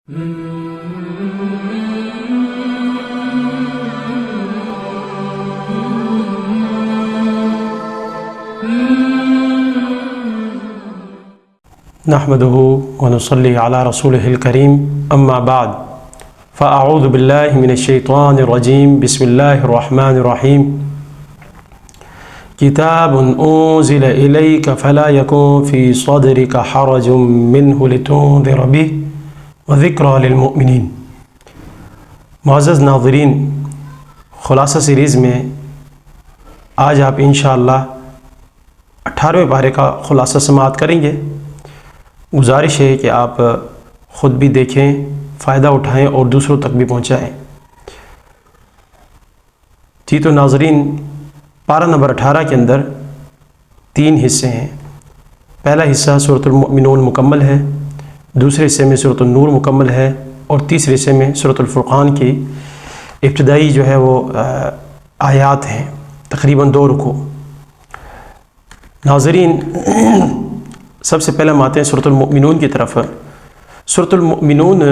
نحمده ونصلي على رسوله الكريم أما بعد فأعوذ بالله من الشيطان الرجيم بسم الله الرحمن الرحيم كتاب أنزل إليك فلا يكن في صدرك حرج منه لتنذر به وذكرى للمؤمنين۔ معزز ناظرین، خلاصہ سیریز میں آج آپ انشاءاللہ 18ویں پارے کا خلاصہ سماعت کریں گے۔ گزارش ہے کہ آپ خود بھی دیکھیں، فائدہ اٹھائیں اور دوسروں تک بھی پہنچائیں۔ جی تو ناظرین، پارہ نمبر 18 کے اندر 3 حصے ہیں۔ پہلا حصہ سورۃ المؤمنون مکمل ہے، دوسرے حصے میں سورۃ النور مکمل ہے، اور تیسرے حصے میں سورۃ الفرقان کی ابتدائی جو ہے وہ آیات ہیں، تقریباً 2 رکوع۔ ناظرین، سب سے پہلے ہم آتے ہیں سورۃ المؤمنون کی طرف۔ سورۃ المؤمنون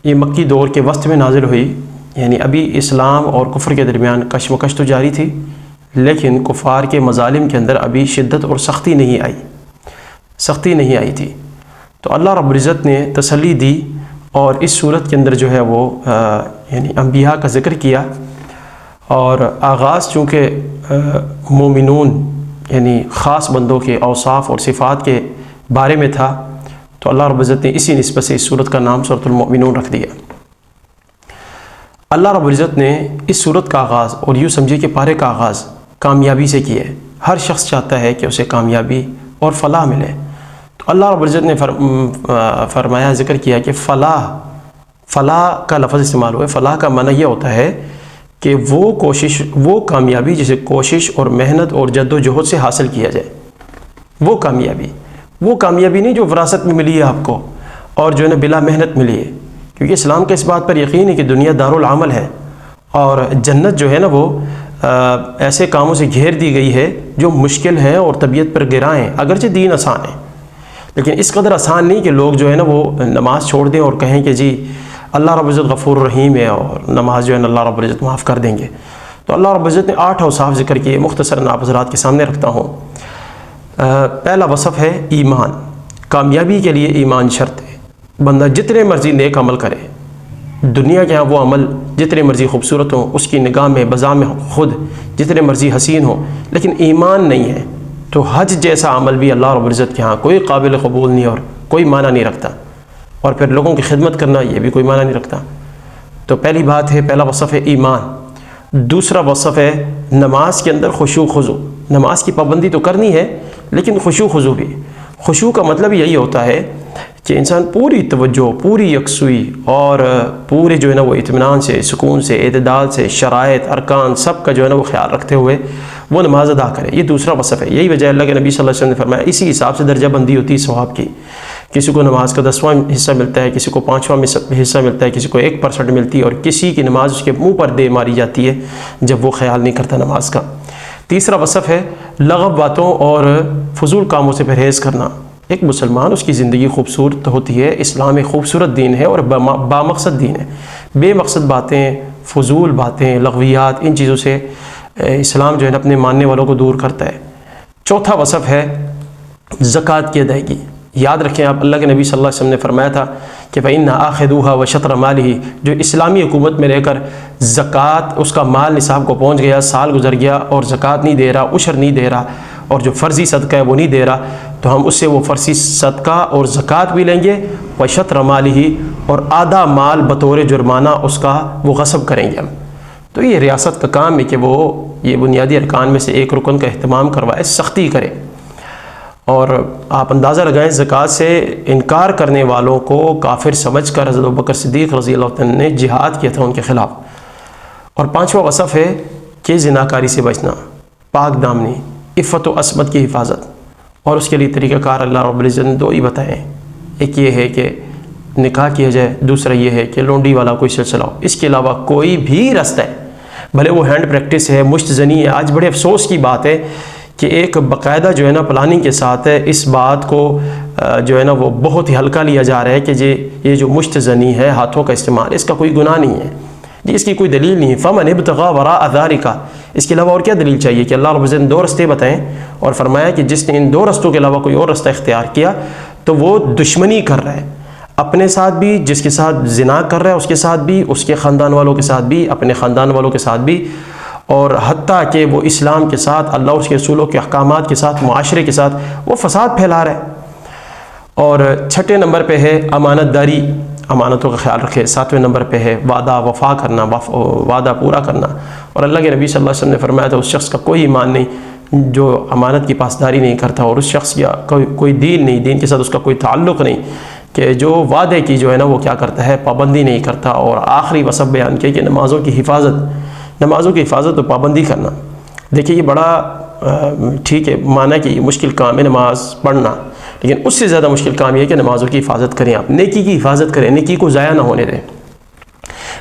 یہ مکی دور کے وسط میں نازل ہوئی، یعنی ابھی اسلام اور کفر کے درمیان کشمکش تو جاری تھی، لیکن کفار کے مظالم کے اندر ابھی شدت اور سختی نہیں آئی تھی۔ تو اللہ رب العزت نے تسلی دی اور اس صورت کے اندر جو ہے وہ یعنی انبیاء کا ذکر کیا، اور آغاز چونکہ مومنون یعنی خاص بندوں کے اوصاف اور صفات کے بارے میں تھا، تو اللہ رب العزت نے اسی نسبت سے اس صورت کا نام سورۃ المؤمنون رکھ دیا۔ اللہ رب العزت نے اس صورت کا آغاز، اور یوں سمجھے کہ پارے کا آغاز کامیابی سے کیا ہے۔ ہر شخص چاہتا ہے کہ اسے کامیابی اور فلاح ملے، تو اللہ رب العزت نے فرمایا، ذکر کیا کہ فلاح کا لفظ استعمال ہوا ہے۔ فلاح کا معنی یہ ہوتا ہے کہ وہ کامیابی جسے کوشش اور محنت اور جد و جہد سے حاصل کیا جائے، وہ کامیابی نہیں جو وراثت میں ملی ہے آپ کو اور جو ہے نا بلا محنت ملی ہے، کیونکہ اسلام کا اس بات پر یقین ہے کہ دنیا دارالعمل ہے، اور جنت جو ہے نا وہ ایسے کاموں سے گھیر دی گئی ہے جو مشکل ہیں اور طبیعت پر گراں ہیں۔ اگرچہ دین آسان ہے، لیکن اس قدر آسان نہیں کہ لوگ جو ہے نا وہ نماز چھوڑ دیں اور کہیں کہ جی اللہ رب العزت غفور رحیم ہے اور نماز جو ہے نا اللہ رب العزت معاف کر دیں گے۔ تو اللہ رب العزت نے 8 اوصاف ذکر کیے، مختصراً آپ حضرات کے سامنے رکھتا ہوں۔ پہلا وصف ہے ایمان۔ کامیابی کے لیے ایمان شرط ہے۔ بندہ جتنے مرضی نیک عمل کرے، دنیا کے ہاں وہ عمل جتنے مرضی خوبصورت ہوں، اس کی نگاہ میں بذات خود جتنے مرضی حسین ہوں، لیکن ایمان نہیں ہے تو حج جیسا عمل بھی اللہ رب العزت کے ہاں کوئی قابل قبول نہیں اور کوئی معنی نہیں رکھتا، اور پھر لوگوں کی خدمت کرنا یہ بھی کوئی معنی نہیں رکھتا۔ تو پہلی بات ہے، پہلا وصف ہے ایمان۔ دوسرا وصف ہے نماز کے اندر خشوع خضوع۔ نماز کی پابندی تو کرنی ہے، لیکن خشوع خضوع بھی۔ خشوع کا مطلب یہی ہوتا ہے کہ انسان پوری توجہ، پوری یکسوئی اور پورے جو ہے نا وہ اطمینان سے، سکون سے، اعتدال سے، شرائط، ارکان سب کا جو ہے نا وہ خیال رکھتے ہوئے وہ نماز ادا کرے۔ یہ دوسرا وصف ہے۔ یہی وجہ اللہ کے نبی صلی اللہ علیہ وسلم نے فرمایا، اسی حساب سے درجہ بندی ہوتی ہے ثواب کی۔ کسی کو نماز کا 10واں حصہ ملتا ہے، کسی کو 5واں حصہ ملتا ہے، کسی کو 1% ملتی ہے، اور کسی کی نماز اس کے منہ پر دے ماری جاتی ہے جب وہ خیال نہیں کرتا نماز کا۔ تیسرا وصف ہے لغو باتوں اور فضول کاموں سے پرہیز کرنا۔ ایک مسلمان، اس کی زندگی خوبصورت ہوتی ہے، اسلام ایک خوبصورت دین ہے اور بامقصد دین ہے۔ بے مقصد باتیں، فضول باتیں، لغویات، ان چیزوں سے اسلام جو ہے نا اپنے ماننے والوں کو دور کرتا ہے۔ چوتھا وصف ہے زکوٰۃ کی ادائیگی۔ یاد رکھیں، آپ اللہ کے نبی صلی اللہ علیہ وسلم نے فرمایا تھا کہ فَإِنَّ آخِذُوهَا وَشَطْرَ مَالِهِ، جو اسلامی حکومت میں رہ کر زکوٰۃ، اس کا مال نصاب کو پہنچ گیا، سال گزر گیا اور زکوٰۃ نہیں دے رہا، عشر نہیں دے رہا، اور جو فرضی صدقہ ہے وہ نہیں دے رہا، تو ہم اس سے وہ فرضی صدقہ اور زکوٰۃ بھی لیں گے، وَشَطْرَ مَالِهِ، اور آدھا مال بطور جرمانہ اس کا وہ غصب کریں گے ہم۔ تو یہ ریاست کا کام ہے کہ وہ یہ بنیادی ارکان میں سے ایک رکن کا اہتمام کروائے، سختی کرے۔ اور آپ اندازہ لگائیں، زکوٰۃ سے انکار کرنے والوں کو کافر سمجھ کر حضرت ابوبکر صدیق رضی اللہ عنہ نے جہاد کیا تھا ان کے خلاف۔ اور 5واں وصف ہے کہ زناکاری سے بچنا، پاک دامنی، عفت و عصمت کی حفاظت، اور اس کے لیے طریقہ کار اللہ رب العزت نے 2 ہی بتائے ہیں۔ ایک یہ ہے کہ نکاح کیا جائے، دوسرا یہ ہے کہ لونڈی والا کوئی سلسلہ ہو۔ اس کے علاوہ کوئی بھی راستہ ہے، بھلے وہ ہینڈ پریکٹس ہے، مشت زنی ہے۔ آج بڑے افسوس کی بات ہے کہ ایک باقاعدہ جو ہے نا پلاننگ کے ساتھ ہے اس بات کو جو ہے نا وہ بہت ہی ہلکا لیا جا رہا ہے کہ یہ جو مشت زنی ہے، ہاتھوں کا استعمال، اس کا کوئی گناہ نہیں ہے جی، اس کی کوئی دلیل نہیں ہے۔ فمن ابتغى وراء ذلك، اس کے علاوہ اور کیا دلیل چاہیے کہ اللہ رب العزت نے 2 رستے بتائیں اور فرمایا کہ جس نے ان 2 رستوں کے علاوہ کوئی اور رستہ اختیار کیا تو وہ دشمنی کر رہا ہے اپنے ساتھ بھی، جس کے ساتھ زنا کر رہا ہے اس کے ساتھ بھی، اس کے خاندان والوں کے ساتھ بھی، اپنے خاندان والوں کے ساتھ بھی، اور حتیٰ کہ وہ اسلام کے ساتھ، اللہ اور اس کے رسولوں کے احکامات کے ساتھ، معاشرے کے ساتھ وہ فساد پھیلا رہا ہے۔ اور 6 نمبر پہ ہے امانت داری، امانتوں کا خیال رکھے۔ 7ویں نمبر پہ ہے وعدہ وفا کرنا، وعدہ پورا کرنا، اور اللہ کے نبی صلی اللہ علیہ وسلم نے فرمایا تھا اس شخص کا کوئی ایمان نہیں جو امانت کی پاسداری نہیں کرتا، اور اس شخص کا کوئی دین نہیں، دین کے ساتھ اس کا کوئی تعلق نہیں کہ جو وعدے کی جو ہے نا وہ کیا کرتا ہے، پابندی نہیں کرتا۔ اور آخری وصف بیان کیا کہ نمازوں کی حفاظت اور پابندی کرنا۔ دیکھیے یہ بڑا ٹھیک ہے، مانا کہ یہ مشکل کام ہے نماز پڑھنا، لیکن اس سے زیادہ مشکل کام یہ ہے کہ نمازوں کی حفاظت کریں، آپ نیکی کی حفاظت کریں، نیکی کو ضائع نہ ہونے دیں۔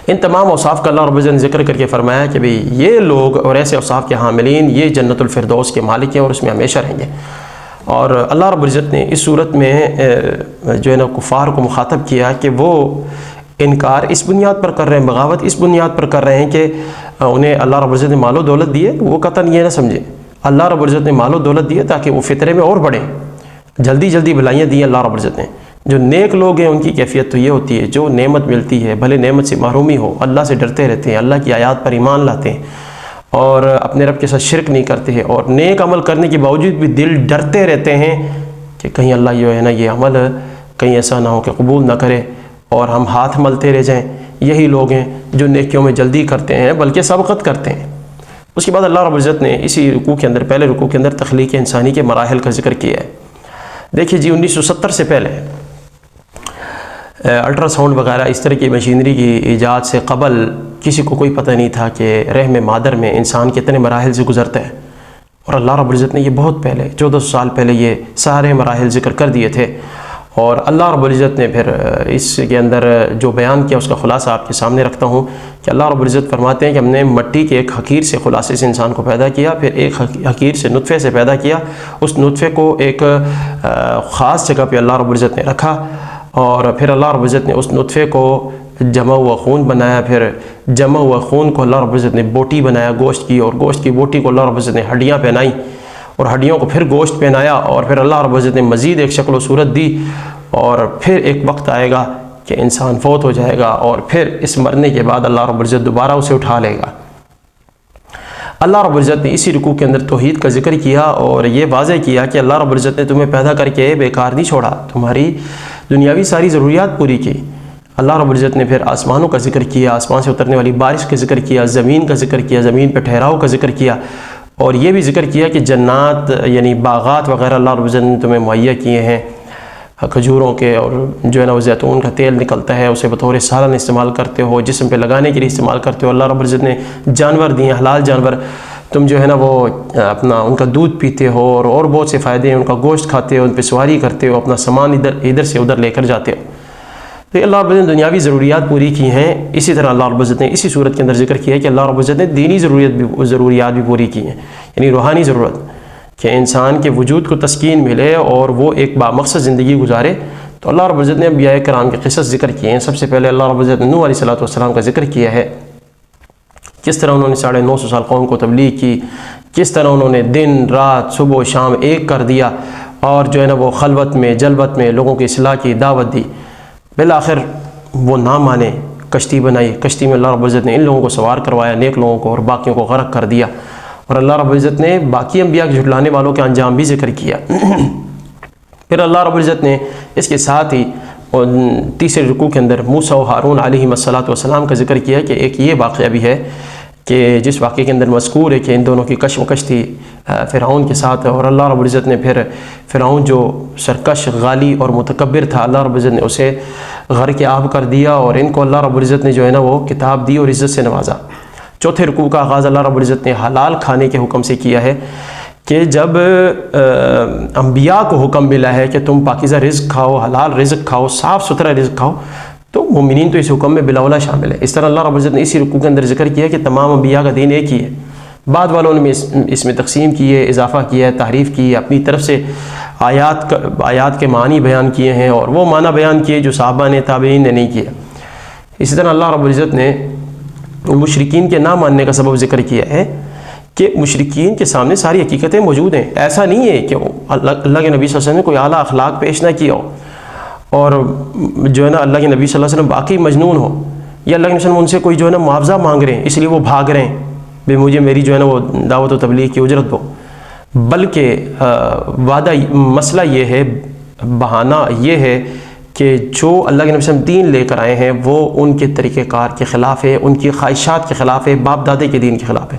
ان تمام اوصاف کا اللہ رب العزت نے ذکر کر کے فرمایا کہ بھئی یہ لوگ اور ایسے اوصاف کے حاملین یہ جنت الفردوس کے مالک ہیں اور اس میں ہمیشہ رہیں گے۔ اور اللہ رب العزت نے اس صورت میں جو ہے نا کفار کو مخاطب کیا کہ وہ انکار اس بنیاد پر کر رہے ہیں، بغاوت اس بنیاد پر کر رہے ہیں کہ انہیں اللہ رب العزت نے مال و دولت دی ہے، وہ قطعاً یہ نہ سمجھیں اللہ رب العزت نے مال و دولت دی ہے تاکہ وہ فطرے میں اور بڑھیں، جلدی بھلائیاں دی ہیں اللہ رب العزت نے۔ جو نیک لوگ ہیں ان کی کیفیت تو یہ ہوتی ہے جو نعمت ملتی ہے بھلے نعمت سے محرومی ہو، اللہ سے ڈرتے رہتے ہیں، اللہ کی آیات پر ایمان لاتے ہیں اور اپنے رب کے ساتھ شرک نہیں کرتے ہیں، اور نیک عمل کرنے کے باوجود بھی دل ڈرتے رہتے ہیں کہ کہیں اللہ جو ہے نا یہ عمل کہیں ایسا نہ ہو کہ قبول نہ کرے اور ہم ہاتھ ملتے رہ جائیں۔ یہی لوگ ہیں جو نیکیوں میں جلدی کرتے ہیں بلکہ سبقت کرتے ہیں۔ اس کے بعد اللہ رب العزت نے اسی رکوع کے اندر، پہلے رکوع کے اندر تخلیق انسانی کے مراحل کا ذکر کیا ہے۔ دیکھیے جی 1970 سے پہلے الٹرا ساؤنڈ وغیرہ اس طرح کی مشینری کی ایجاد سے قبل کسی کو کوئی پتہ نہیں تھا کہ رحم مادر میں انسان کتنے مراحل سے گزرتا ہے، اور اللہ رب العزت نے یہ بہت پہلے 1400 سال پہلے یہ سارے مراحل ذکر کر دیے تھے۔ اور اللہ رب العزت نے پھر اس کے اندر جو بیان کیا اس کا خلاصہ آپ کے سامنے رکھتا ہوں کہ اللہ رب العزت فرماتے ہیں کہ ہم نے مٹی کے ایک حقیر سے خلاصے سے انسان کو پیدا کیا، پھر ایک حقیر سے نطفے سے پیدا کیا، اس نطفے کو ایک خاص جگہ پہ اللہ رب العزت نے رکھا، اور پھر اللہ رب العزت نے اس نطفے کو جمع ہوا خون بنایا، پھر جمع ہوا خون کو اللہ رب العزت نے بوٹی بنایا گوشت کی، اور گوشت کی بوٹی کو اللہ رب العزت نے ہڈیاں پہنائیں، اور ہڈیوں کو پھر گوشت پہنایا، اور پھر اللہ رب العزت نے مزید ایک شکل و صورت دی، اور پھر ایک وقت آئے گا کہ انسان فوت ہو جائے گا، اور پھر اس مرنے کے بعد اللہ رب العزت دوبارہ اسے اٹھا لے گا۔ اللہ رب العزت نے اسی رکوع کے اندر توحید کا ذکر کیا اور یہ واضح کیا کہ اللہ رب العزت نے تمہیں پیدا کر کے بیکار نہیں چھوڑا، تمہاری دنیاوی ساری ضروریات پوری کی۔ اللہ رب العزت نے پھر آسمانوں کا ذکر کیا، آسمان سے اترنے والی بارش کا ذکر کیا، زمین کا ذکر کیا، زمین پہ ٹھہراؤ کا ذکر کیا، اور یہ بھی ذکر کیا کہ جنات یعنی باغات وغیرہ اللہ رب العزت نے تمہیں مہیا کیے ہیں کھجوروں کے، اور جو ہے نا وہ زیتون کا تیل نکلتا ہے اسے بطور سالن استعمال کرتے ہو، جسم پہ لگانے کے لیے استعمال کرتے ہو۔ اللہ رب العزت نے جانور دیے، حلال جانور، تم جو ہے نا وہ اپنا ان کا دودھ پیتے ہو، اور بہت سے فائدے ہیں، ان کا گوشت کھاتے ہو، ان پہ سواری کرتے ہو، اپنا سامان ادھر سے ادھر لے کر جاتے ہو۔ تو اللہ رب العزت نے دنیاوی ضروریات پوری کی ہیں۔ اسی طرح اللہ رب العزت نے اسی صورت کے اندر ذکر کیا ہے کہ اللہ رب العزت نے دینی ضروریات بھی پوری کی ہیں، یعنی روحانی ضرورت کہ انسان کے وجود کو تسکین ملے اور وہ ایک بامقصد زندگی گزارے۔ تو اللہ رب العزت نے انبیاء کرام کے قصص ذکر کیے ہیں۔ سب سے پہلے اللہ رب العزت نے نوح علیہ السلام کا ذکر کیا ہے، کس طرح انہوں نے 950 سال قوم کو تبلیغ کی، کس طرح انہوں نے دن رات صبح و شام ایک کر دیا، اور جو ہے نا وہ خلوت میں جلوت میں لوگوں کی اصلاح کی دعوت دی۔ بالآخر وہ نہ مانے، کشتی بنائی، کشتی میں اللہ رب العزت نے ان لوگوں کو سوار کروایا، نیک لوگوں کو، اور باقیوں کو غرق کر دیا۔ اور اللہ رب العزت نے باقی انبیاء کے جھٹلانے والوں کے انجام بھی ذکر کیا۔ پھر اللہ رب العزت نے اس کے ساتھ ہی تیسرے رکوع کے اندر موسیٰ و ہارون علیہ السلام کا ذکر کیا کہ ایک یہ واقعہ بھی ہے کہ جس واقعے کے اندر مذکور ہے کہ ان دونوں کی کشمکش تھی فرعون کے ساتھ، اور اللہ رب العزت نے پھر فرعون جو سرکش غالی اور متکبر تھا، اللہ رب العزت نے اسے غرق آب کر دیا، اور ان کو اللہ رب العزت نے جو ہے نا وہ کتاب دی اور عزت سے نوازا۔ چوتھے رکوع کا آغاز اللہ رب العزت نے حلال کھانے کے حکم سے کیا ہے کہ جب انبیاء کو حکم ملا ہے کہ تم پاکیزہ رزق کھاؤ، حلال رزق کھاؤ، صاف ستھرا رزق کھاؤ، تو مومنین تو اس حکم میں بلاولا شامل ہے۔ اس طرح اللہ رب العزت نے اسی رکوع کے اندر ذکر کیا کہ تمام انبیاء کا دین ایک ہی ہے۔ بعد والوں نے اس میں تقسیم کی ہے، اضافہ کیا ہے، تحریف کی ہے، اپنی طرف سے آیات کے معنی بیان کیے ہیں اور وہ معنی بیان کیے جو صحابہ نے تابعین نے نہیں کیا۔ اسی طرح اللہ رب العزت نے مشرکین کے نہ ماننے کا سبب ذکر کیا ہے کہ مشرکین کے سامنے ساری حقیقتیں موجود ہیں، ایسا نہیں ہے کہ اللہ کے نبی صلی اللہ علیہ وسلم نے کوئی اعلیٰ اخلاق پیش نہ کیا ہو اور جو ہے نا اللہ کے نبی صلی اللہ علیہ وسلم باقی مجنون ہو، یا اللہ کے نبی صلی اللہ علیہ وسلم ان سے کوئی جو ہے نا معاوضہ مانگ رہے ہیں اس لیے وہ بھاگ رہے ہیں بے مجھے میری جو ہے نا وہ دعوت و تبلیغ کی اجرت دو، بلکہ مسئلہ یہ ہے، بہانہ یہ ہے کہ جو اللہ کے نبی صلی اللہ علیہ وسلم دین لے کر آئے ہیں وہ ان کے طریقہ کار کے خلاف ہے، ان کی خواہشات کے خلاف ہے، باپ دادے کے دین کے خلاف ہے،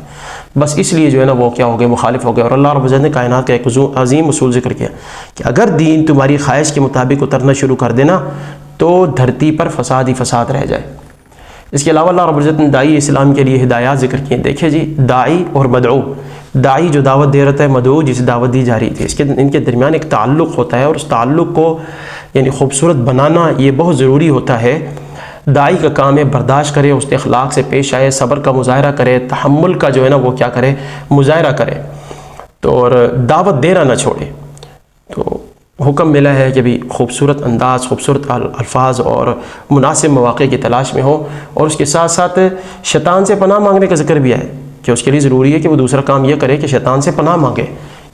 بس اس لیے جو ہے نا وہ کیا ہو گئے، مخالف ہو گئے۔ اور اللہ رب العزت نے کائنات کا ایک عظیم اصول ذکر کیا کہ اگر دین تمہاری خواہش کے مطابق اترنا شروع کر دینا تو دھرتی پر فساد ہی فساد رہ جائے۔ اس کے علاوہ اللہ رب العزت نے داعی اسلام کے لیے ہدایات ذکر کی ہیں۔ دیکھیں جی، داعی اور مدعو، داعی جو دعوت دے رہتا ہے، مدعو جسے دعوت دی جا رہی تھی، ان کے درمیان ایک تعلق ہوتا ہے، اور اس تعلق کو یعنی خوبصورت بنانا یہ بہت ضروری ہوتا ہے۔ داعی کا کام ہے برداشت کرے، اس کے اخلاق سے پیش آئے، صبر کا مظاہرہ کرے، تحمل کا جو ہے نا وہ کیا کرے، مظاہرہ کرے، تو اور دعوت دینا نہ چھوڑے۔ تو حکم ملا ہے کہ بھی خوبصورت انداز، خوبصورت الفاظ اور مناسب مواقع کی تلاش میں ہو، اور اس کے ساتھ ساتھ شیطان سے پناہ مانگنے کا ذکر بھی ہے کہ اس کے لیے ضروری ہے کہ وہ دوسرا کام یہ کرے کہ شیطان سے پناہ مانگے۔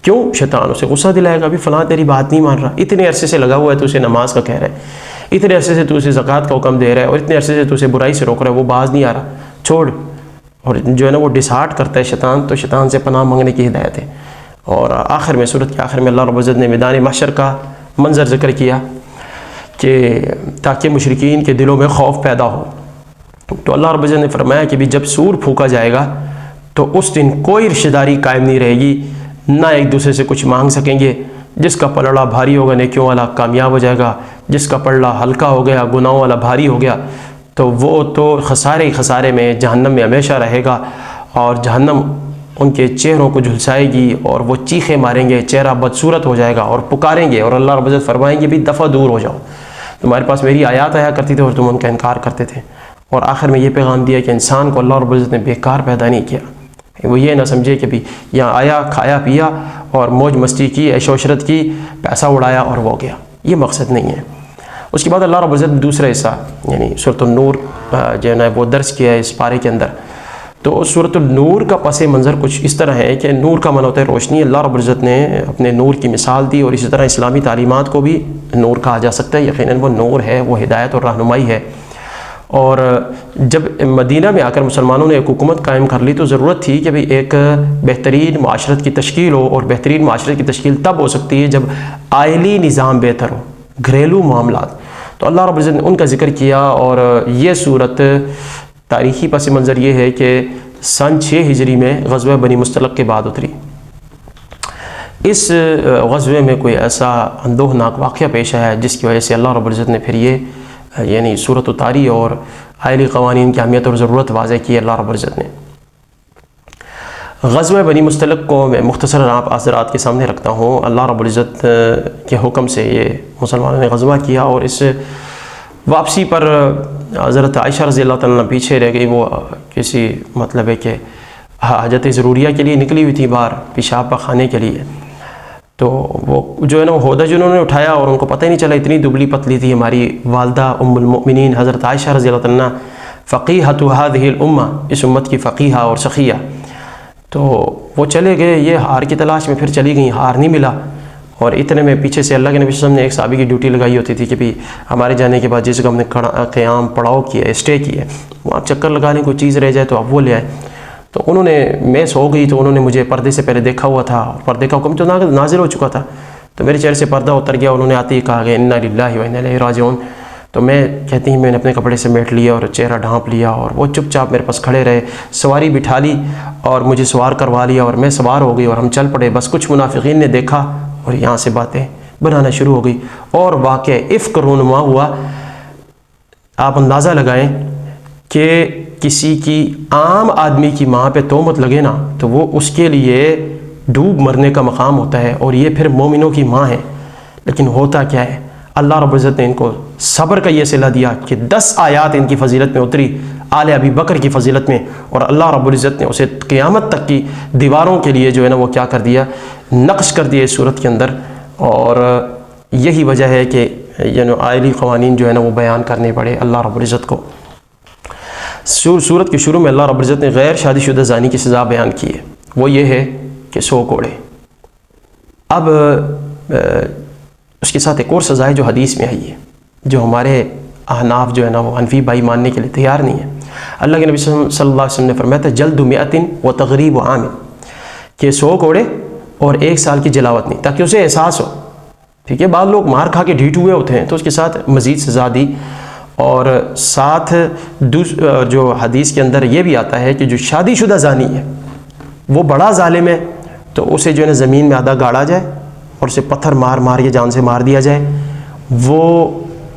کیوں؟ شیطان اسے غصہ دلائے گا، بھی فلاں تیری بات نہیں مان رہا، اتنے عرصے سے لگا ہوا ہے تو اسے نماز کا کہہ رہا ہے، اتنے عرصے سے تو اسے زکوٰۃ کا حکم دے رہا ہے، اور اتنے عرصے سے تو اسے برائی سے روک رہا ہے، وہ باز نہیں آ رہا، چھوڑ۔ اور جو ہے نا وہ ڈسہارٹ کرتا ہے شیطان، تو شیطان سے پناہ مانگنے کی ہدایت ہے۔ اور آخر میں، سورت کے آخر میں اللہ رب العزت نے میدان محشر کا منظر ذکر کیا کہ تاکہ مشرکین کے دلوں میں خوف پیدا ہو۔ تو اللہ رب العزت نے فرمایا کہ بھی جب سور پھونکا جائے گا تو اس دن کوئی رشتہ داری قائم نہیں رہے گی، نہ ایک دوسرے سے کچھ مانگ سکیں گے۔ جس کا پلڑا بھاری ہوگا نیکیوں والا کامیاب ہو جائے گا، جس کا پلڑا ہلکا ہو گیا گناہوں والا بھاری ہو گیا تو وہ تو خسارے ہی خسارے میں جہنم میں ہمیشہ رہے گا، اور جہنم ان کے چہروں کو جھلسائے گی اور وہ چیخیں ماریں گے، چہرہ بدصورت ہو جائے گا اور پکاریں گے، اور اللہ رب العزت فرمائیں گے بھی دفعہ دور ہو جاؤ، تمہارے پاس میری آیات آیا کرتی تھی اور تم ان کا انکار کرتے تھے۔ اور آخر میں یہ پیغام دیا کہ انسان کو اللہ رب العزت نے بیکار پیدا نہیں کیا، وہ یہ نہ سمجھے کہ بھی یہاں آیا، کھایا پیا اور موج مستی کی، عیش و عشرت کی، پیسہ اڑایا اور وہ گیا، یہ مقصد نہیں ہے۔ اس کے بعد اللہ رب العزت نے دوسرا حصہ یعنی سورۃ النور جو ہے نا وہ درس کیا ہے اس پارے کے اندر۔ تو سورۃ النور کا پس منظر کچھ اس طرح ہے کہ نور کا معنی ہوتا ہے روشنی، اللہ رب العزت نے اپنے نور کی مثال دی، اور اسی طرح اسلامی تعلیمات کو بھی نور کہا جا سکتا ہے، یقیناً وہ نور ہے، وہ ہدایت اور رہنمائی ہے۔ اور جب مدینہ میں آ کر مسلمانوں نے ایک حکومت قائم کر لی تو ضرورت تھی کہ بھی ایک بہترین معاشرت کی تشکیل ہو، اور بہترین معاشرت کی تشکیل تب ہو سکتی ہے جب آئلی نظام بہتر ہو، گھریلو معاملات۔ تو اللہ رب العزت نے ان کا ذکر کیا، اور یہ صورت تاریخی پس منظر یہ ہے کہ سن 6 ہجری میں غزوہ بنی مصطلق کے بعد اتری۔ اس غزوے میں کوئی ایسا اندوہناک واقعہ پیش آیا جس کی وجہ سے اللہ رب العزت نے پھر یہ یعنی صورت اتاری اور آئلی قوانین کی اہمیت اور ضرورت واضح کی اللہ رب العزت نے۔ غزوہ بنی مصطلق کو میں مختصر آپ حضرات کے سامنے رکھتا ہوں۔ اللہ رب العزت کے حکم سے یہ مسلمانوں نے غزوہ کیا، اور اس واپسی پر حضرت عائشہ رضی اللہ تعالیٰ عنہ پیچھے رہ گئی، وہ کسی مطلب ہے کہ حاجت ضروریہ کے لیے نکلی ہوئی تھی باہر، پیشاب پخانے کے لیے، تو وہ جو ہے نا وہ عہدہ جنہوں نے اٹھایا اور ان کو پتہ ہی نہیں چلا، اتنی دبلی پتلی تھی ہماری والدہ ام المؤمنین حضرت عائشہ رضی اللہ تعالیٰ عنہ، فقیہۃ ہذہ الامہ، اس امت کی فقیہہ اور سخیہ۔ تو وہ چلے گئے، یہ ہار کی تلاش میں پھر چلی گئیں، ہار نہیں ملا، اور اتنے میں پیچھے سے اللہ کے نبی صلی اللہ علیہ وسلم نے ایک صحابی کی ڈیوٹی لگائی ہوتی تھی کہ بھی ہمارے جانے کے بعد جس جگہ ہم نے قیام پڑاؤ کیا ہے، اسٹے کیا ہے، وہاں چکر لگا لیں، کوئی چیز رہ جائے تو اب وہ لے آئے۔ تو انہوں نے میں سو گئی تو انہوں نے مجھے پردے سے پہلے دیکھا ہوا تھا، پردے کا حکم تو نازل ہو چکا تھا، تو میرے چہرے سے پردہ اتر گیا، انہوں نے آتے ہی کہا کہ انا للہ و انا الیہ راجعون۔ تو میں کہتی ہیں میں نے اپنے کپڑے سے میٹ لیا اور چہرہ ڈھانپ لیا، اور وہ چپ چاپ میرے پاس کھڑے رہے، سواری بٹھا لی اور مجھے سوار کروا لیا، اور میں سوار ہو گئی اور ہم چل پڑے۔ بس کچھ منافقین نے دیکھا اور یہاں سے باتیں بنانا شروع ہو گئی، اور واقعہ افک رونما ہوا۔ آپ اندازہ لگائیں کہ کسی کی عام آدمی کی ماں پہ تہمت لگے نا تو وہ اس کے لیے ڈوب مرنے کا مقام ہوتا ہے، اور یہ پھر مومنوں کی ماں ہے۔ لیکن ہوتا کیا ہے، اللہ رب العزت نے ان کو صبر کا یہ صلہ دیا کہ 10 آیات ان کی فضیلت میں اتری، آل ابی بکر کی فضیلت میں، اور اللہ رب العزت نے اسے قیامت تک کی دیواروں کے لیے جو ہے نا وہ کیا کر دیا، نقش کر دیا اس صورت کے اندر۔ اور یہی وجہ ہے کہ آئلی قوانین جو ہے نا وہ بیان کرنے پڑے اللہ رب العزت کو۔ سورت کے شروع میں اللہ رب العزت نے غیر شادی شدہ زانی کی سزا بیان کی ہے، وہ یہ ہے کہ 100 کوڑے۔ اب اس کے ساتھ ایک اور سزا ہے جو حدیث میں آئی ہے، جو ہمارے احناف جو ہے نا وہ حنفی بھائی ماننے کے لیے تیار نہیں ہے۔ اللہ کے نبی صلی اللہ علیہ وسلم نے فرمایا تھا جلد 100 و تغریب عام، کہ 100 کوڑے اور 1 سال کی جلاوت نہیں، تاکہ اسے احساس ہو۔ ٹھیک ہے، بعض لوگ مار کھا کے ڈھیٹ ہوئے ہوتے ہیں تو اس کے ساتھ مزید سزا دی، اور ساتھ جو حدیث کے اندر یہ بھی آتا ہے کہ جو شادی شدہ زانی ہے وہ بڑا ظالم ہے تو اسے جو ہے نا زمین میں آدھا گاڑا جائے اور اسے پتھر مار مار کے جان سے مار دیا جائے۔ وہ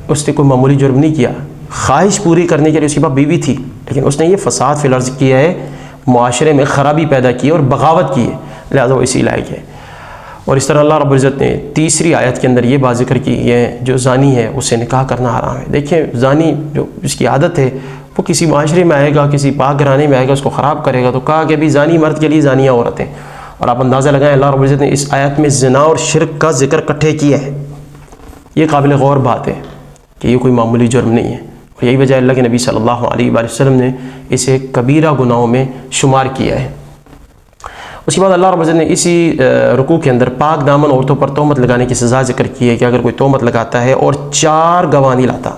اس نے کوئی معمولی جرم نہیں کیا، خواہش پوری کرنے کے لیے اس کے پاس بیوی تھی، لیکن اس نے یہ فساد فی الارض کیا ہے، معاشرے میں خرابی پیدا کی ہے اور بغاوت کی ہے، لہذا وہ اسی لائق ہے۔ اور اس طرح اللہ رب العزت نے تیسری آیت کے اندر یہ بات ذکر کی ہے جو زانی ہے اسے نکاح کرنا حرام ہے۔ دیکھیں زانی جو اس کی عادت ہے وہ کسی معاشرے میں آئے گا، کسی پاک گھرانے میں آئے گا، اس کو خراب کرے گا، تو کہا کہ ابھی زانی مرد کے لیے زانیہ عورتیں، اور آپ اندازہ لگائیں اللہ رب العزت نے اس آیت میں زنا اور شرک کا ذکر اکٹھے کیا ہے۔ یہ قابل غور بات ہے کہ یہ کوئی معمولی جرم نہیں ہے، اور یہی وجہ اللہ کے نبی صلی اللہ علیہ وآلہ وسلم نے اسے کبیرہ گناہوں میں شمار کیا ہے۔ اس کے بعد اللہ رب العزت نے اسی رکوع کے اندر پاک دامن عورتوں پر تہمت لگانے کی سزا ذکر کی ہے کہ اگر کوئی تہمت لگاتا ہے اور 4 گواہ نہیں لاتا،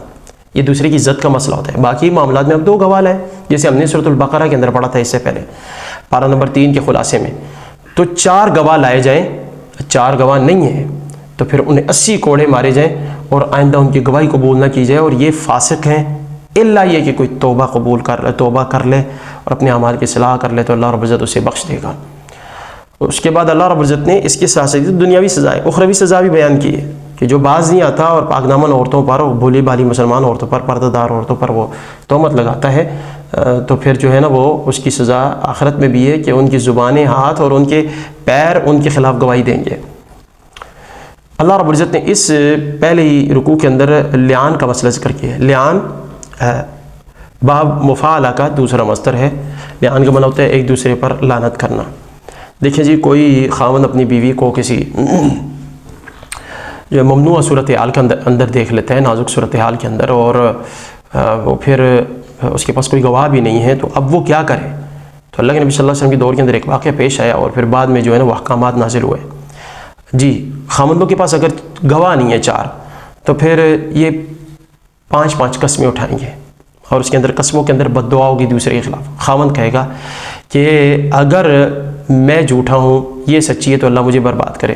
یہ دوسرے کی عزت کا مسئلہ ہوتا ہے، باقی معاملات میں اب 2 گواہ لائیں، جیسے ہم نے سورۃ البقرہ کے اندر پڑھا تھا اس سے پہلے پارہ نمبر 3 کے خلاصے میں، تو 4 گواہ لائے جائیں، 4 گواہ نہیں ہیں تو پھر انہیں 80 کوڑے مارے جائیں اور آئندہ ان کی گواہی قبول نہ کی جائے، اور یہ فاسق ہیں، الا یہ کہ کوئی توبہ کر لے اور اپنے اعمال کی اصلاح کر لے تو اللہ رب العزت اسے بخش دے گا۔ اس کے بعد اللہ رب العزت نے اس کے ساتھ ساتھ دنیاوی سزائے اخروی سزا بھی بیان کی ہے کہ جو باز نہیں آتا اور پاک دامن عورتوں پر، بھولی بھالی مسلمان عورتوں پر، پردہ دار عورتوں پر وہ تہمت لگاتا ہے تو پھر جو ہے نا وہ اس کی سزا آخرت میں بھی ہے کہ ان کی زبانیں، ہاتھ اور ان کے پیر ان کے خلاف گواہی دیں گے۔ اللہ رب العزت نے اس پہلے ہی رکوع کے اندر لعان کا مسئلہ ذکر کیا ہے۔ لعان باب مفاعلہ کا دوسرا مصدر ہے۔ لعان کا معنی ہوتا ہے ایک دوسرے پر لعنت کرنا۔ دیکھیں جی، کوئی خاوند اپنی بیوی کو کسی جو ممنوع صورتحال کے اندر دیکھ لیتا ہے، نازک صورتحال کے اندر، اور وہ پھر اس کے پاس کوئی گواہ بھی نہیں ہے، تو اب وہ کیا کرے؟ تو اللہ کے نبی صلی اللہ علیہ وسلم کے دور کے اندر ایک واقعہ پیش آیا اور پھر بعد میں جو ہے نا وہ احکامات نازل ہوئے۔ جی، خاوندوں کے پاس اگر گواہ نہیں ہے 4 تو پھر یہ 5 قسمیں اٹھائیں گے، اور اس کے اندر قسموں کے اندر بد دعا ہوگی دوسرے کے خلاف۔ خاوند کہے گا کہ اگر میں جھوٹا ہوں یہ سچی ہے تو اللہ مجھے برباد کرے،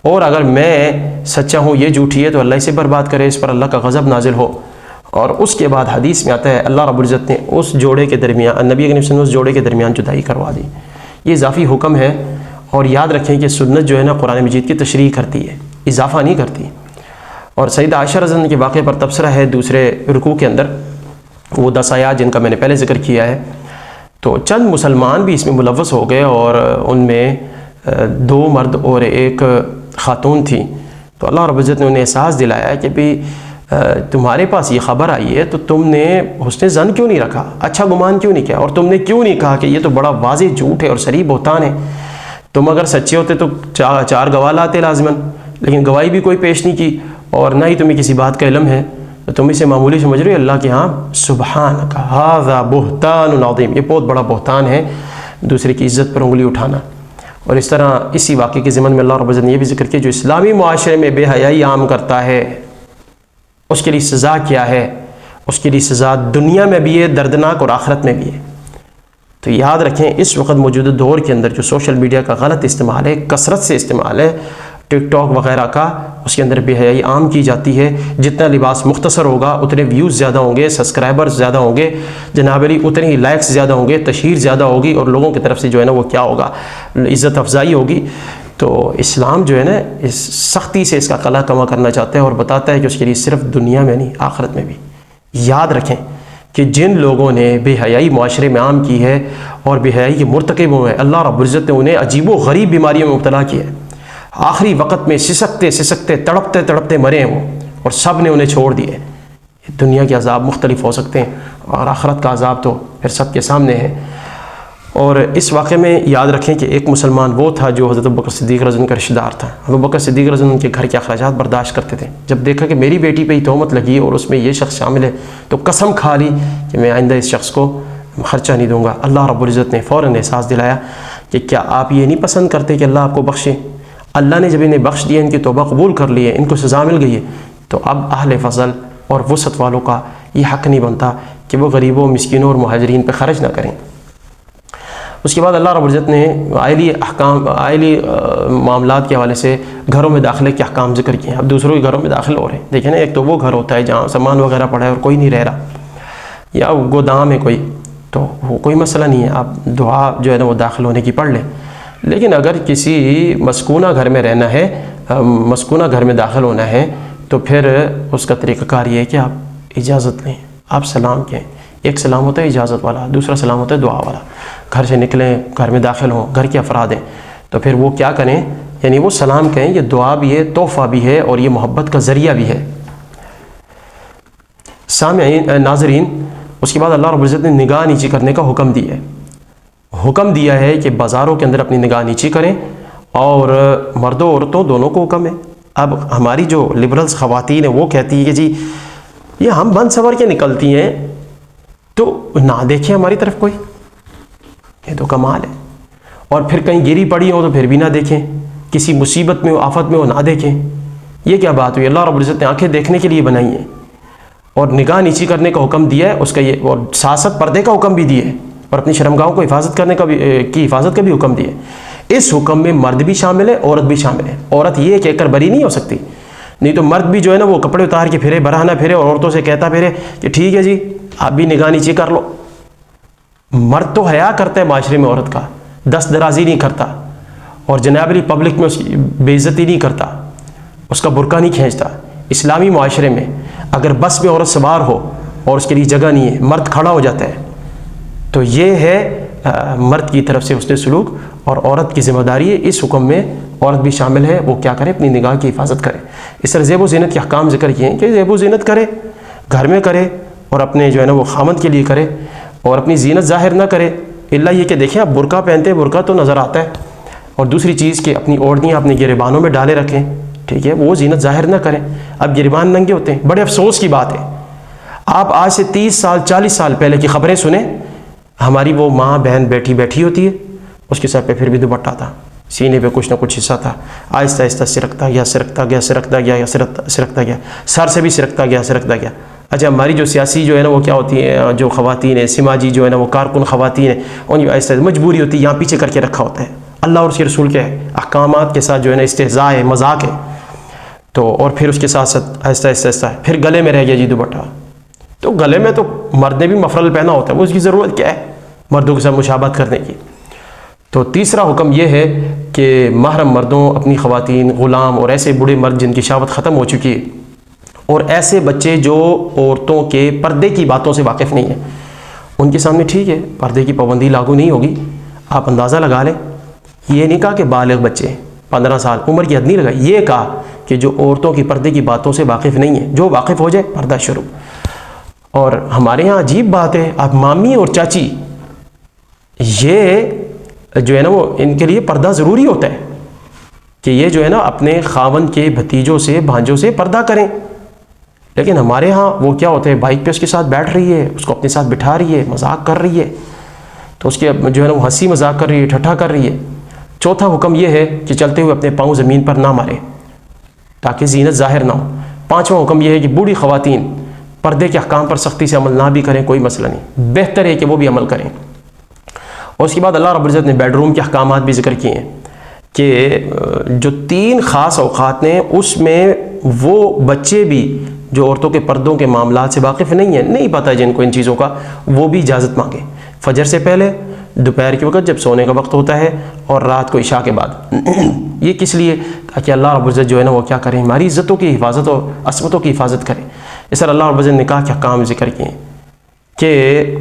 اور اگر میں سچا ہوں یہ جھوٹی ہے تو اللہ اسے برباد کرے، اس پر اللہ کا غضب نازل ہو۔ اور اس کے بعد حدیث میں آتا ہے اللہ رب العزت نے اس جوڑے کے درمیان، نبی کریم صلی اللہ علیہ وسلم نے اس جوڑے کے درمیان جدائی کروا دی۔ یہ اضافی حکم ہے، اور یاد رکھیں کہ سنت جو ہے نا قرآن مجید کی تشریح کرتی ہے، اضافہ نہیں کرتی۔ اور سیدہ عائشہ رضی اللہ عنہا کے واقعے پر تبصرہ ہے دوسرے رکوع کے اندر، وہ 10 آیات جن کا میں نے پہلے ذکر کیا ہے، تو چند مسلمان بھی اس میں ملوث ہو گئے، اور ان میں 2 مرد اور 1 خاتون تھی۔ تو اللہ رب العزت نے انہیں احساس دلایا کہ بھی تمہارے پاس یہ خبر آئی ہے تو تم نے حسن ظن کیوں نہیں رکھا، اچھا گمان کیوں نہیں کیا، اور تم نے کیوں نہیں کہا کہ یہ تو بڑا واضح جھوٹ ہے اور صریح بہتان ہے۔ تم اگر سچے ہوتے تو 4 گواہ لاتے لازماً، لیکن گواہی بھی کوئی پیش نہیں کی، اور نہ ہی تمہیں کسی بات کا علم ہے، تو تم اسے معمولی سمجھ رہے ہو۔ اللہ کے ہاں سبحانک ھذا بہتان عظیم، یہ بہت بڑا بہتان ہے، دوسرے کی عزت پر انگلی اٹھانا۔ اور اس طرح اسی واقعے کے ضمن میں اللہ رب العزت نے یہ بھی ذکر کیا جو اسلامی معاشرے میں بے حیائی عام کرتا ہے اس کے لیے سزا کیا ہے۔ اس کے لیے سزا دنیا میں بھی ہے دردناک، اور آخرت میں بھی ہے۔ تو یاد رکھیں اس وقت موجودہ دور کے اندر جو سوشل میڈیا کا غلط استعمال ہے، کثرت سے استعمال ہے، ٹک ٹاک وغیرہ کا، اس کے اندر بے حیائی عام کی جاتی ہے۔ جتنا لباس مختصر ہوگا اتنے ویوز زیادہ ہوں گے، سبسکرائبرز زیادہ ہوں گے، جناب علی اتنے ہی لائکس زیادہ ہوں گے، تشہیر زیادہ ہوگی، اور لوگوں کی طرف سے جو ہے نا وہ کیا ہوگا، عزت افزائی ہوگی۔ تو اسلام جو ہے نا اس سختی سے اس کا قلع کما کرنا چاہتا ہے، اور بتاتا ہے کہ اس کے لیے صرف دنیا میں نہیں آخرت میں بھی۔ یاد رکھیں کہ جن لوگوں نے بے حیائی معاشرے میں عام کی ہے اور بے حیائی کے مرتکب ہوئے ہیں، اللہ رب العزت نے انہیں عجیب و غریب بیماریوں میں مبتلا کیا ہے۔ آخری وقت میں سسکتے تڑپتے مرے ہیں وہ، اور سب نے انہیں چھوڑ دیے۔ دنیا کے عذاب مختلف ہو سکتے ہیں، اور آخرت کا عذاب تو پھر سب کے سامنے ہے۔ اور اس واقعے میں یاد رکھیں کہ ایک مسلمان وہ تھا جو حضرت ابوبکر صدیق رضی اللہ عنہ کا رشتہ دار تھا۔ ابوبکر صدیق رضی اللہ عنہ ان کے گھر کے اخراجات برداشت کرتے تھے۔ جب دیکھا کہ میری بیٹی پہ ہی تہمت لگی اور اس میں یہ شخص شامل ہے تو قسم کھا لی کہ میں آئندہ اس شخص کو خرچہ نہیں دوں گا۔ اللہ رب العزت نے فوراً احساس دلایا کہ کیا آپ یہ نہیں پسند کرتے کہ اللہ آپ کو بخشے؟ اللہ نے جب انہیں بخش دیا، ان کی توبہ قبول کر لی ہے، ان کو سزا مل گئی ہے، تو اب اہل فضل اور وسعت والوں کا یہ حق نہیں بنتا کہ وہ غریبوں، مسکینوں اور مہاجرین پہ خرچ نہ کریں۔ اس کے بعد اللہ رب العزت نے آئلی معاملات کے حوالے سے گھروں میں داخلے کے احکام ذکر کیے ہیں۔ اب دوسروں کے گھروں میں داخل ہو رہے ہیں۔ دیکھیں نا، ایک تو وہ گھر ہوتا ہے جہاں سامان وغیرہ پڑا ہے اور کوئی نہیں رہ رہا، یا گودام ہے کوئی، تو وہ کوئی مسئلہ نہیں ہے، آپ دعا جو ہے نا وہ داخل ہونے کی پڑھ لیں۔ لیکن اگر کسی مسکونہ گھر میں رہنا ہے، مسکونہ گھر میں داخل ہونا ہے، تو پھر اس کا طریقہ کار یہ ہے کہ آپ اجازت لیں، آپ سلام کہیں۔ ایک سلام ہوتا ہے اجازت والا، دوسرا سلام ہوتا ہے دعا والا۔ گھر سے نکلیں، گھر میں داخل ہوں، گھر کے افراد ہیں، تو پھر وہ کیا کریں؟ یعنی وہ سلام کہیں، یہ دعا بھی ہے، تحفہ بھی ہے، اور یہ محبت کا ذریعہ بھی ہے۔ سامعین، ناظرین، اس کے بعد اللہ رب العزت نے نگاہ نیچی کرنے کا حکم دیا ہے۔ حکم دیا ہے کہ بازاروں کے اندر اپنی نگاہ نیچی کریں، اور مردوں عورتوں دونوں کو حکم ہے۔ اب ہماری جو لبرلز خواتین ہیں وہ کہتی ہیں کہ جی یہ ہم بند سنور کے نکلتی ہیں تو نہ دیکھیں ہماری طرف کوئی، یہ تو کمال ہے۔ اور پھر کہیں گری پڑی ہو تو پھر بھی نہ دیکھیں، کسی مصیبت میں ہو، آفت میں ہو، نہ دیکھیں، یہ کیا بات ہوئی؟ اللہ رب العزت نے آنکھیں دیکھنے کے لیے بنائی ہیں اور نگاہ نیچی کرنے کا حکم دیا ہے، اس کا یہ، اور ساتھ پردے کا حکم بھی دیا ہے، اور اپنی شرمگاہوں کو حفاظت کرنے کی حفاظت کا بھی حکم دیا ہے۔ اس حکم میں مرد بھی شامل ہے، عورت بھی شامل ہے۔ عورت یہ کہہ کر بری نہیں ہو سکتی، نہیں تو مرد بھی جو ہے نا وہ کپڑے اتار کے پھرے، براہ نہ پھرے، اور عورتوں سے کہتا پھرے کہ ٹھیک ہے جی آپ بھی نگاہ نیچی کر لو۔ مرد تو حیا کرتا ہے معاشرے میں عورت کا، دست درازی نہیں کرتا، اور جناب علی پبلک میں اس کی بے عزتی نہیں کرتا، اس کا برقع نہیں کھینچتا۔ اسلامی معاشرے میں اگر بس میں عورت سوار ہو اور اس کے لیے جگہ نہیں ہے، مرد کھڑا ہو جاتا ہے، تو یہ ہے مرد کی طرف سے حسن سلوک، اور عورت کی ذمہ داری ہے اس حکم میں عورت بھی شامل ہے، وہ کیا کرے؟ اپنی نگاہ کی حفاظت کرے۔ اس طرح زیب و زینت کے احکام ذکر کیے ہیں کہ زیب و زینت کرے، گھر میں کرے، اور اپنے جو ہے نا وہ خامند کے لیے کرے، اور اپنی زینت ظاہر نہ کرے، الا یہ کہ دیکھیں آپ برقع پہنتے ہیں، برقع تو نظر آتا ہے، اور دوسری چیز کہ اپنی اوڑھنیاں اپنے گریبانوں میں ڈالے رکھیں، ٹھیک ہے، وہ زینت ظاہر نہ کریں۔ اب گریبان ننگے ہوتے ہیں، بڑے افسوس کی بات ہے۔ آپ آج سے 30 سال 40 سال پہلے کی خبریں سنیں، ہماری وہ ماں بہن بیٹھی ہوتی ہے، اس کے سر پہ پھر بھی دوپٹہ تھا، سینے پہ کچھ نہ کچھ حصہ تھا، آہستہ آہستہ سرکتا گیا، سر سے بھی سرکتا گیا۔ اچھا، ہماری جو سیاسی جو ہے نا وہ کیا ہوتی ہیں، جو خواتین ہیں، سماجی جو ہے نا وہ کارکن خواتین ہیں، ان کی آہستہ مجبوری ہوتی ہے، یہاں پیچھے کر کے رکھا ہوتا ہے۔ اللہ اور اس کے رسول کے احکامات کے ساتھ جو ہے نا استہزاء ہے، مذاق ہے، تو اور پھر اس کے ساتھ ساتھ آہستہ پھر گلے میں رہ گیا جی دوپٹہ۔ تو گلے میں تو مرد نے بھی مفرل پہنا ہوتا ہے، وہ اس کی ضرورت کیا ہے مردوں کے ساتھ مشابہت کرنے کی؟ تو تیسرا حکم یہ ہے کہ محرم مردوں، اپنی خواتین، غلام اور ایسے بوڑھے مرد جن کی شہوت ختم ہو چکی ہے، اور ایسے بچے جو عورتوں کے پردے کی باتوں سے واقف نہیں ہیں، ان کے سامنے ٹھیک ہے پردے کی پابندی لاگو نہیں ہوگی، آپ اندازہ لگا لیں۔ یہ نہیں کہا کہ بالغ بچے 15 سال عمر کی حد نہیں لگائی، یہ کہا کہ جو عورتوں کی پردے کی باتوں سے واقف نہیں ہے، جو واقف ہو جائے پردہ شروع۔ اور ہمارے ہاں عجیب بات ہے، اب مامی اور چاچی یہ جو ہے نا وہ ان کے لیے پردہ ضروری ہوتا ہے کہ یہ جو ہے نا اپنے خاوند کے بھتیجوں سے، بھانجوں سے پردہ کریں، لیکن ہمارے ہاں وہ کیا ہوتا ہے، بائک پہ اس کے ساتھ بیٹھ رہی ہے، اس کو اپنے ساتھ بٹھا رہی ہے، مذاق کر رہی ہے، تو اس کے جو ہے نا وہ ہنسی مذاق کر رہی ہے، ٹھٹھا کر رہی ہے۔ چوتھا حکم یہ ہے کہ چلتے ہوئے اپنے پاؤں زمین پر نہ ماریں تاکہ زینت ظاہر نہ ہو۔ پانچواں حکم یہ ہے کہ بوڑھی خواتین پردے کے احکام پر سختی سے عمل نہ بھی کریں، کوئی مسئلہ نہیں، بہتر ہے کہ وہ بھی عمل کریں۔ اور اس کے بعد اللہ رب العزت نے بیڈ روم کے احکامات بھی ذکر کیے ہیں کہ جو 3 خاص اوقات نے اس میں وہ بچے بھی جو عورتوں کے پردوں کے معاملات سے واقف نہیں ہیں، نہیں پتہ جن کو ان چیزوں کا، وہ بھی اجازت مانگیں۔ فجر سے پہلے، دوپہر کے وقت جب سونے کا وقت ہوتا ہے، اور رات کو عشاء کے بعد۔ یہ کس لیے؟ تاکہ اللہ رب العزت جو ہے نا وہ کیا کریں، ہماری عزتوں کی حفاظت اور عصمتوں کی حفاظت کریں۔ اس طرح اللہ رب العزت نے نکاح کے احکام ذکر کیے ہیں کہ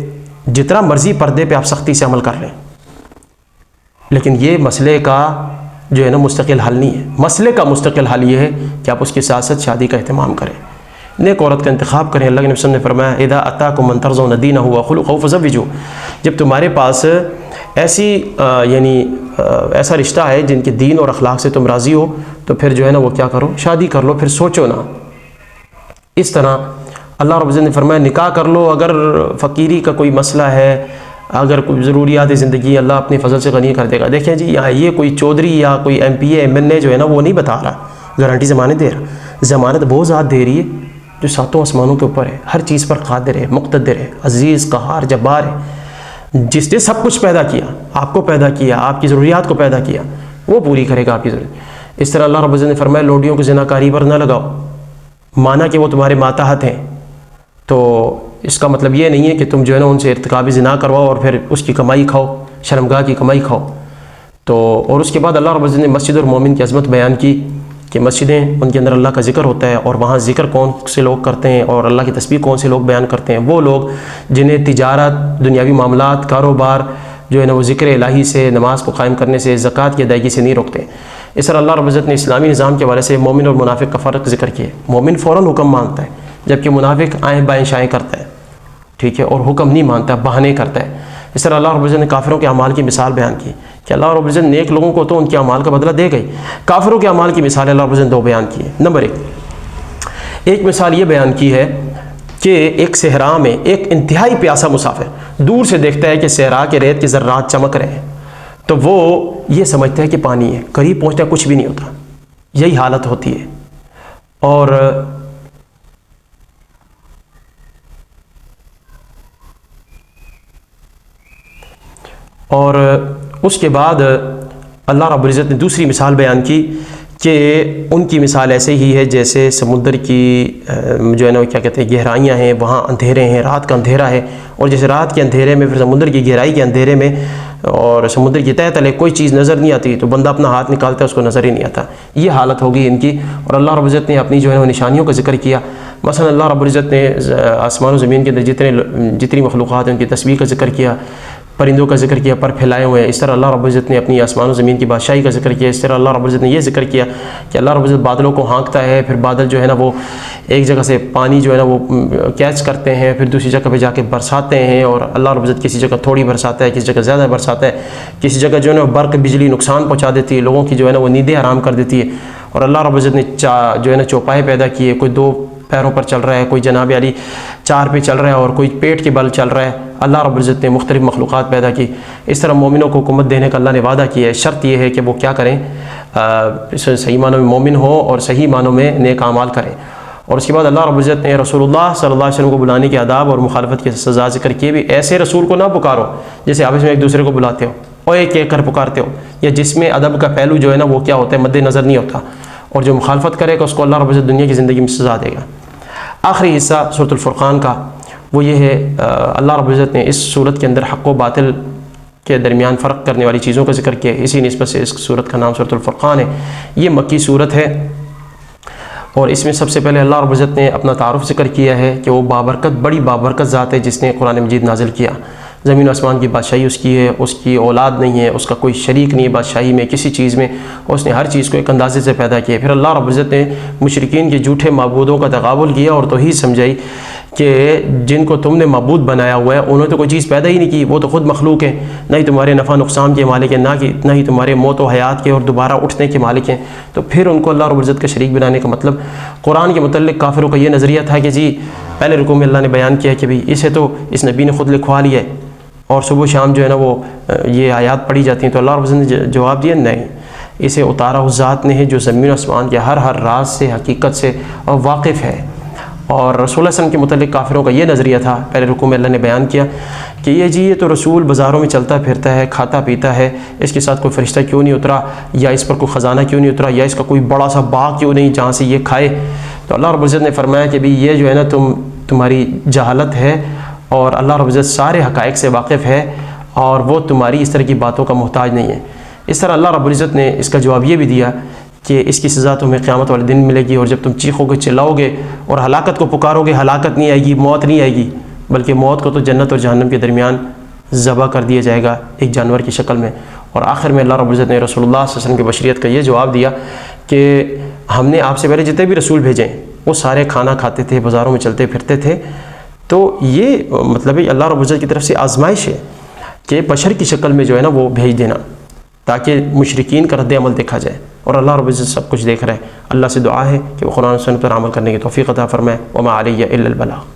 جتنا مرضی پردے پہ آپ سختی سے عمل کر لیں، لیکن یہ مسئلے کا جو ہے نا مستقل حل نہیں ہے۔ مسئلے کا مستقل حل یہ ہے کہ آپ اس کے ساتھ ساتھ شادی کا اہتمام کریں، نیک عورت کا انتخاب کریں۔ اللہ کے نبی صلی اللہ علیہ وسلم نے فرمایا اذا اتاکم من ترضون دینہ وخلقہ فزوجوہ، جب تمہارے پاس ایسی ایسا رشتہ ہے جن کے دین اور اخلاق سے تم راضی ہو تو پھر جو ہے نا وہ کیا کرو، شادی کر لو، پھر سوچو نا۔ اس طرح اللہ رب العزت نے فرمایا نکاح کر لو اگر فقیری کا کوئی مسئلہ ہے، اگر کوئی ضروریات زندگی اللہ اپنے فضل سے غنی کر دے گا۔ دیکھیں جی یہاں یہ کوئی چودھری یا کوئی M P A M N A جو ہے نا وہ نہیں بتا رہا گارنٹی ضمانت دے رہا، ضمانت وہ ذات دے رہی ہے جو ساتوں آسمانوں کے اوپر ہے، ہر چیز پر قادر ہے، مقتدر ہے، عزیز، قہار، جبار ہے، جس نے سب کچھ پیدا کیا، آپ کو پیدا کیا، آپ کی ضروریات کو پیدا کیا، وہ پوری کرے گا آپ کی ضرورت۔ اس طرح اللہ رب العزت نے فرمایا لوڈیوں کو زنا کاری پر نہ لگاؤ، مانا کہ وہ تمہارے ماتحت ہیں، تو اس کا مطلب یہ نہیں ہے کہ تم جو ہے نا ان سے ارتکاب زنا کرواؤ اور پھر اس کی کمائی کھاؤ، شرمگاہ کی کمائی کھاؤ۔ تو اور اس کے بعد اللہ رب العزت نے مسجد اور مومن کی عظمت بیان کی کہ مسجدیں ان کے اندر اللہ کا ذکر ہوتا ہے، اور وہاں ذکر کون سے لوگ کرتے ہیں اور اللہ کی تسبیح کون سے لوگ بیان کرتے ہیں، وہ لوگ جنہیں تجارت، دنیاوی معاملات، کاروبار جو ہے نا وہ ذکر الہی سے، نماز کو قائم کرنے سے، زکوٰۃ کی ادائیگی سے نہیں روکتے۔ اس طرح اللہ رب العزت نے اسلامی نظام کے حوالے سے مومن اور منافق کا فرق ذکر کیا۔ مومن فوراً حکم مانتا ہے جبکہ منافق آئیں بائیں شائیں کرتا ہے، ٹھیک ہے، اور حکم نہیں مانتا، بہانے کرتا ہے۔ اس طرح اللہ رب العزت نے کافروں کے اعمال کی مثال بیان کی کہ اللہ رب العزت نیک لوگوں کو تو ان کے اعمال کا بدلہ دے گئی، کافروں کے اعمال کی مثال اللہ رب العزت نے دو بیان کی ہے۔ نمبر ایک مثال یہ بیان کی ہے کہ ایک صحرا میں ایک انتہائی پیاسا مسافر دور سے دیکھتا ہے کہ صحرا کے ریت کے ذرات چمک رہے ہیں، تو وہ یہ سمجھتا ہے کہ پانی ہے، قریب پہنچتا ہے کچھ بھی نہیں ہوتا۔ یہی حالت ہوتی ہے۔ اور اس کے بعد اللہ رب العزت نے دوسری مثال بیان کی کہ ان کی مثال ایسے ہی ہے جیسے سمندر کی جو ہے نا کیا کہتے ہیں گہرائیاں ہیں، وہاں اندھیرے ہیں، رات کا اندھیرا ہے، اور جیسے رات کے اندھیرے میں پھر سمندر کی گہرائی کے اندھیرے میں اور سمندر کی تہہ تلے کوئی چیز نظر نہیں آتی تو بندہ اپنا ہاتھ نکالتا ہے اس کو نظر ہی نہیں آتا۔ یہ حالت ہوگی ان کی۔ اور اللہ رب العزت نے اپنی جو ہے وہ نشانیوں کا ذکر کیا۔ مثلا اللہ رب العزت نے آسمان و زمین کے اندر جتنی مخلوقات ہیں ان کی تسبیح کا ذکر کیا، پرندوں کا ذکر کیا، پر پھیلائے ہوئے ہیں۔ اس طرح اللہ رب العزت نے اپنی آسمان و زمین کی بادشاہی کا ذکر کیا۔ اس طرح اللہ رب العزت نے یہ ذکر کیا کہ اللہ رب العزت بادلوں کو ہانکتا ہے، پھر بادل جو ہے نا وہ ایک جگہ سے پانی جو ہے نا وہ کیچ کرتے ہیں، پھر دوسری جگہ پہ جا کے برساتے ہیں، اور اللہ رب العزت کسی جگہ تھوڑی برساتا ہے، کسی جگہ زیادہ برساتا ہے، کسی جگہ جو ہے نا برق بجلی نقصان پہنچا دیتی ہے، لوگوں کی جو ہے نا وہ نیندیں حرام کر دیتی ہے۔ اور اللہ رب العزت نے جو ہے نا چوپائے پیدا کیے، کوئی دو پیروں پر چل رہا ہے، کوئی جناب علی چار پہ چل رہا ہے، اور کوئی پیٹ کے بل چل رہا ہے۔ اللہ رب العزت نے مختلف مخلوقات پیدا کی۔ اس طرح مومنوں کو حکومت دینے کا اللہ نے وعدہ کیا ہے۔ شرط یہ ہے کہ وہ کیا کریں، صحیح معنوں میں مومن ہو اور صحیح معنوں میں نیک اعمال کریں۔ اور اس کے بعد اللہ رب العزت نے رسول اللہ صلی اللہ علیہ وسلم کو بلانے کے آداب اور مخالفت کی سزا ذکر کی بھی۔ ایسے رسول کو نہ پکارو جیسے آپس میں ایک دوسرے کو بلاتے ہو اور ایک ایک کر پکارتے ہو، یا جس میں ادب کا پہلو جو ہے نا وہ کیا ہوتا ہے، مد نظر نہیں ہوتا، اور جو مخالفت کرے گا اس کو اللہ رب العزت دنیا کی زندگی میں سزا دے گا۔ آخری حصہ سورۃ الفرقان کا وہ یہ ہے، اللہ رب العزت نے اس سورت کے اندر حق و باطل کے درمیان فرق کرنے والی چیزوں کا ذکر کیا ہے، اسی نسبت سے اس سورت کا نام سورۃ الفرقان ہے۔ یہ مکی سورت ہے، اور اس میں سب سے پہلے اللہ رب العزت نے اپنا تعارف ذکر کیا ہے کہ وہ بابرکت، بڑی بابرکت ذات ہے جس نے قرآن مجید نازل کیا۔ زمین و آسمان کی بادشاہی اس کی ہے، اس کی اولاد نہیں ہے، اس کا کوئی شریک نہیں ہے بادشاہی میں کسی چیز میں، اور اس نے ہر چیز کو ایک اندازے سے پیدا کیا۔ پھر اللہ رب العزت نے مشرکین کے جھوٹے معبودوں کا تغابل کیا اور توحید سمجھائی کہ جن کو تم نے معبود بنایا ہوا ہے انہوں نے تو کوئی چیز پیدا ہی نہیں کی، وہ تو خود مخلوق ہیں، نہ ہی تمہارے نفع نقصان کے مالک ہیں، نہ ہی تمہارے موت و حیات کے اور دوبارہ اٹھنے کے مالک ہیں۔ تو پھر ان کو اللہ رب العزت کا شریک بنانے کا مطلب، قرآن کے متعلق کافروں کا یہ نظریہ تھا کہ جی پہلے رکوع میں اللہ نے بیان کیا کہ بھئی اسے تو اس نبی نے خود لکھوا لیا ہے اور صبح شام جو ہے نا وہ یہ آیات پڑھی جاتی ہیں، تو اللہ رب العزت نے جواب دیا نہیں، اسے اتارا اس ذات نے ہے جو زمین و آسمان کے ہر راز سے، حقیقت سے اور واقف ہے۔ اور رسول اللہ صلی اللہ علیہ وسلم کے متعلق کافروں کا یہ نظریہ تھا، پہلے رکوع میں اللہ نے بیان کیا کہ یہ تو رسول بازاروں میں چلتا پھرتا ہے، کھاتا پیتا ہے، اس کے ساتھ کوئی فرشتہ کیوں نہیں اترا، یا اس پر کوئی خزانہ کیوں نہیں اترا، یا اس کا کوئی بڑا سا باغ کیوں نہیں جہاں سے یہ کھائے۔ تو اللہ رب العزت نے فرمایا کہ یہ جو ہے نا تمہاری جہالت ہے، اور اللہ رب العزت سارے حقائق سے واقف ہے، اور وہ تمہاری اس طرح کی باتوں کا محتاج نہیں ہے۔ اس طرح اللہ رب العزت نے اس کا جواب یہ بھی دیا کہ اس کی سزا تمہیں قیامت والے دن ملے گی، اور جب تم چیخو گے، چلاؤ گے اور ہلاکت کو پکارو گے، ہلاکت نہیں آئے گی، موت نہیں آئے گی، بلکہ موت کو تو جنت اور جہنم کے درمیان ذبح کر دیا جائے گا ایک جانور کی شکل میں۔ اور آخر میں اللہ رب العزت نے رسول اللہ صلی اللہ علیہ وسلم کی بشریت کا یہ جواب دیا کہ ہم نے آپ سے پہلے جتنے بھی رسول بھیجے ہیں وہ سارے کھانا کھاتے تھے، بازاروں میں چلتے پھرتے تھے. تو یہ مطلب اللہ رب العزت کی طرف سے آزمائش ہے کہ بشر کی شکل میں جو ہے نا وہ بھیج دینا، تاکہ مشرکین کا رد عمل دیکھا جائے. اور اللہ رب العزت سب کچھ دیکھ رہا ہے. اللہ سے دعا ہے کہ وہ قرآن و سنت پر عمل کرنے کی توفیق عطا فرمائے. وما علیہ الا البلاغ.